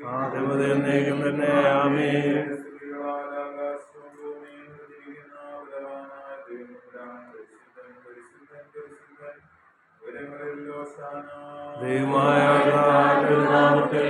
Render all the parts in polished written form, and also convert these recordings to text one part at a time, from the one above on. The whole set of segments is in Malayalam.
ആദ്യമതേക്കും തന്നെ ആമേൻ. ദൈവമായ നാമത്തിൽ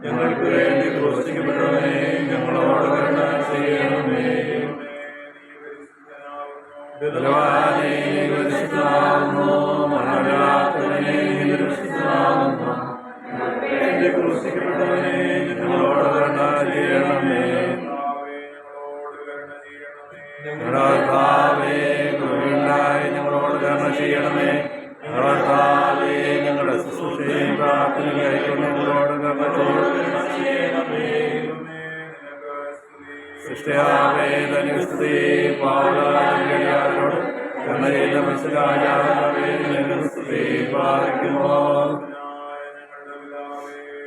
ഞങ്ങൾക്ക് വേണ്ടി ക്രൂശിക്കപ്പെട്ടവനെ ഞങ്ങളോട് കരുണ ചെയ്യണമേ. ബലവാനേ നീ പരിശുദ്ധനാകുന്നു, മരണമില്ലാത്തവനേ നീ പരിശുദ്ധനാകുന്നു. ഞങ്ങൾക്ക് വേണ്ടി ക്രൂശിക്കപ്പെട്ടവനെ ഞങ്ങളോട് കരുണ ചെയ്യണമേ. ഞങ്ങളുടെ കർത്താവേ കൃപയുണ്ടായി ഞങ്ങളോട് കരുണ ചെയ്യണമേ. ഞങ്ങളുടെ കർത്താവേ ഞങ്ങളുടെ ശുശ്രൂഷയും പ്രാർത്ഥനയും കൈക്കൊണ്ട് ഞങ്ങളോട് കരുണ ചെയ്യണമേ. സൃഷ്ടിയാവേ തനിക്ക് സ്തുതി. പാവലോട് കരുണ ചെയ്ത മനസ്സിലായാവേ നിനക്ക് സ്തുതി. പാലിക്കുമോ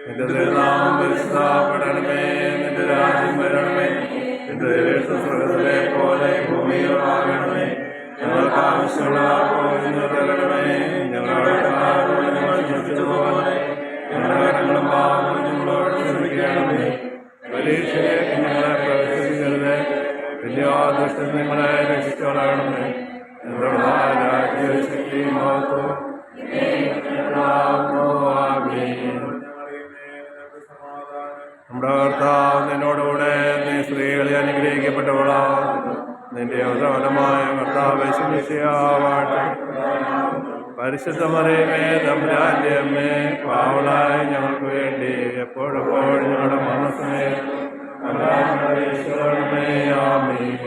നിന്റെ തിരുനാമം പരിശുദ്ധപ്പെടണമേ. നിന്റെ രാജ്യം വരണമേ. നിന്റെ സ്വർഗ്ഗത്തിലെ പോലെ ഭൂമിയിലാകണമേ. ഞങ്ങൾക്ക് ആവശ്യമുള്ള തരണമേ. ഞങ്ങളുടെ ഞങ്ങൾ ക്ഷമിച്ചതുപോലെ ഞങ്ങളുടെ കടങ്ങളും പാപങ്ങളും ഞങ്ങളോട് ക്ഷമിക്കണമേ. പരീക്ഷയിലേക്ക് ഞങ്ങളെ പ്രവേശിക്കരുത്. വലിയ ദുഷ്ടൻ നിങ്ങളെ രക്ഷിച്ചോളണമേ. രാജ്യശക്തി മഹത്വം നമ്മുടെ കർത്താവ് നിന്നോടുകൂടെ നീ സ്ത്രീകളെ അനുഗ്രഹിക്കപ്പെട്ടവളാകുന്നു. നിന്റെ അവസാനമായ കർത്താവ് ശുശ്രൂഷയാവാട്ടെ. പരിശുദ്ധ മറിയമേ തമ്പുരാന്റെ അമ്മേ, പാവളായി ഞങ്ങൾക്ക് വേണ്ടി എപ്പോഴെപ്പോഴും ഞങ്ങളുടെ മനസ്സിനെ ഈശോമേ ആമേൻ.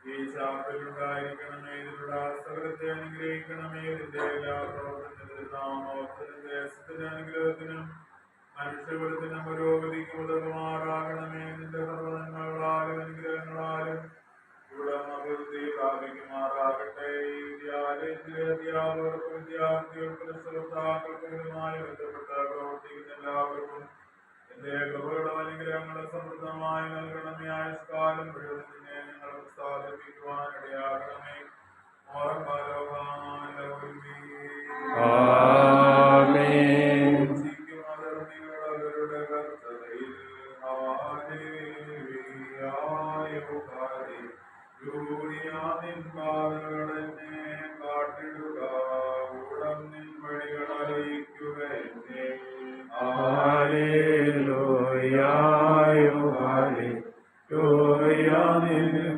ഈ ചാപ്പലുണ്ടായിരിക്കണമേ. ഇതിലുള്ള സകലത്തെ അനുഗ്രഹിക്കണമേ. ഇതിന്റെ എല്ലാ പ്രവർത്തനത്തിന്റെ അനുഗ്രഹത്തിനും മനുഷ്യകുലത്തിനും പുരോഗതിക്ക് ഉതകുമാറാകണമേ. നിന്റെ സർവ്വനന്മകളാലും അനുഗ്രഹങ്ങളാലും ഇവിടെ അഭിവൃദ്ധി പ്രാപിക്കുമാറാകട്ടെ. ഈ വിദ്യാലയത്തിലെ അധ്യാപകർക്കും വിദ്യാർത്ഥികൾക്കും ശ്രോതാക്കൾക്കുമായി ബന്ധപ്പെട്ട് പ്രവർത്തിക്കുന്ന എല്ലാവർക്കും എന്റെ കൃപകളും അനുഗ്രഹങ്ങളും സമൃദ്ധമായി നൽകണമേ. ആയുഷ്കാലം മുഴുവൻ നിന്നെ ഞങ്ങൾ പ്രസാദിപ്പിക്കുവാനിടയാകണമേ. അവരുടെ കർത്തതയിൽ പാതകളെന്നെ കാട്ടിടുക. കൂടം നിൻ വഴികൾ അറിയിക്കുക എന്നെ.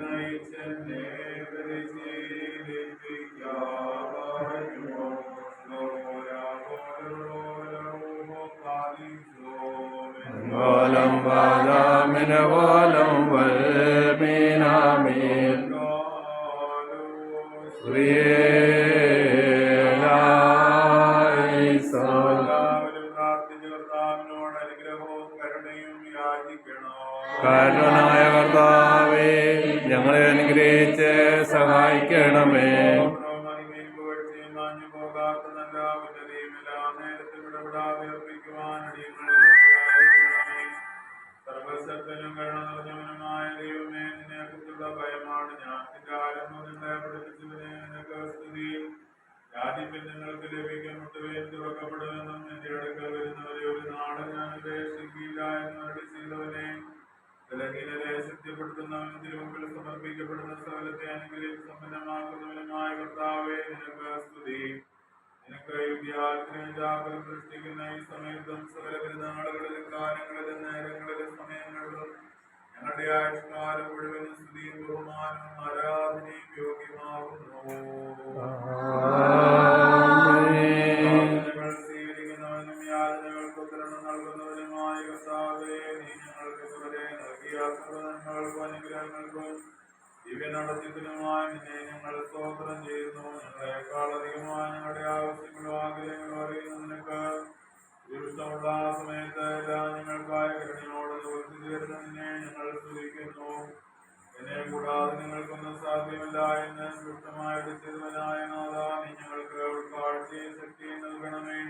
നയിച്ചെന്നെ കാരണനായ കർത്താവേ ഞങ്ങളെ അനുഗ്രഹിച്ച് സഹായിക്കണമേ. സർവശക്തനും കരുണ നിറഞ്ഞവനുമായ ദൈവമേ, നിന്നെക്കുറിച്ചുള്ള ഭയമാണ് ഞാൻ. നിന്റെ ആരംഭം നിങ്ങളെ പഠിപ്പിച്ചവനെ നിനക്ക് സ്തുതി. രാജ്യത്തിൽ നിങ്ങൾക്ക് ലഭിക്കും. മുട്ടുവേൻ തുറക്കപ്പെടുമെന്നും നിന്റെ അടുക്കൽ വരുന്നവരെ ഒരു നാട് ഞാൻ ഉപേക്ഷിക്കില്ല എന്ന് അരുളി ചെയ്തവനെ, ബലഹീനരെ ശക്തിപ്പെടുത്തുന്നവനും തിരുമുമ്പിൽ സമർപ്പിക്കപ്പെടുന്ന സകലത്തെ അനുഗ്രഹിച്ച് സമ്പന്നമാക്കുന്നവനുമായ കർത്താവേ, നിനക്ക് സ്തുതി. നിനക്ക് വിദ്യാർത്ഥിനെ ജാഗ്രത സൃഷ്ടിക്കുന്ന ഈ സമയത്തും സകല പെരുന്നാളുകളിലും കാലങ്ങളിലും നേരങ്ങളിലും സമയങ്ങളിലും ഞങ്ങളുടെ ആയുഷ്കാലം മുഴുവനും സ്തുതിയും ബഹുമാനവും ആരാധനയും യോഗ്യമാകുന്നു. സ്വീകരിക്കുന്നവനും യാതനകൾക്ക് ഉത്തരണം നൽകുന്നവനുമായ കർത്താവേ, നീ ഞങ്ങൾക്ക് സുഖരെ കിട്ടിയ സർവ്വനന്മകൾക്കും അനുഗ്രഹങ്ങൾക്കും ദിവ്യനടത്തിപ്പിനുമായി നിന്നെ ഞങ്ങൾ സ്തോത്രം ചെയ്യുന്നു. ഞങ്ങളെക്കാൾ അധികമായി ഞങ്ങളുടെ ആവശ്യങ്ങളും ആഗ്രഹങ്ങളും അറിയുന്ന നിനക്ക് ഇഷ്ടമുള്ള സമയത്ത് എല്ലാം ഞങ്ങൾക്കായ കരുണയോട് നിവർത്തി തീർന്ന നിന്നെ ഞങ്ങൾ സ്തുതിക്കുന്നു. എന്നെ കൂടാതെ നിങ്ങൾക്കൊന്നും സാധ്യമല്ല എന്ന് വ്യക്തമായി വിളിച്ചതുവനായ നാഥ, നീ ഞങ്ങൾക്ക് ഉൾക്കാഴ്ചയും ശക്തിയും നൽകണമേ.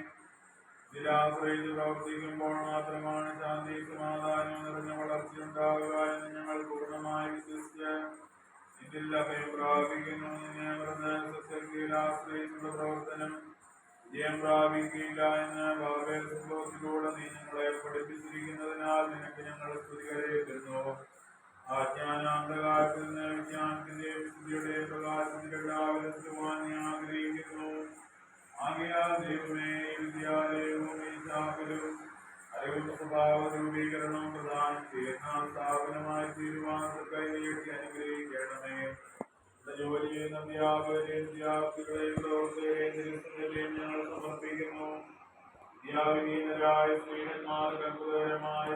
ഇതിലാശ്രയിച്ച് പ്രവർത്തിക്കുമ്പോൾ മാത്രമാണ് ശാന്തി സമാധാനം നിറഞ്ഞ വളർച്ചയുണ്ടാവുക എന്ന് ഞങ്ങൾ പൂർണ്ണമായി വിശ്വസിച്ച് ഇതിൽ അഭയം പ്രാപിക്കുന്നു. നിന്നെ മറന്ന് സത്യത്തിൽ ആശ്രയിച്ചുള്ള പ്രവർത്തനം വിജയം പ്രാപിക്കുകയില്ല എന്ന് ബാബേൽ സംഭവത്തിലൂടെ നീ ഞങ്ങളെ പഠിപ്പിച്ചിരിക്കുന്നതിനാൽ നിനക്ക് ഞങ്ങൾ സ്തുതി കരയേറ്റുന്നു. ആജ്ഞാനാന്തകാലത്തിൽ നിന്ന് വിജ്ഞാനത്തിന്റെയും വിശുദ്ധിയുടെയും പ്രകാശത്തിൽ എല്ലാവരും എത്തുവാൻ നീ ആഗ്രഹിക്കുന്നു. ആകയാൽ ദൈവമേ, ഈ വിദ്യാലയവും ഈ ശാഖലും അറിവും സ്വഭാവ രൂപീകരണവും പ്രദാനം ചെയ്യുന്ന സ്ഥാപനമായി തീരുമാനം കൈനീട്ടി അനുഗ്രഹിക്കണമേ. ജോലി ചെയ്യുന്ന അധ്യാപകരെയും വിദ്യാർത്ഥികളെയും പ്രവർത്തകരെയും ഞങ്ങൾ സമർപ്പിക്കുന്നു. വിദ്യാവിഹീനരായ സ്ത്രീഹന്മാർക്ക് അത്ഭുതകരമായ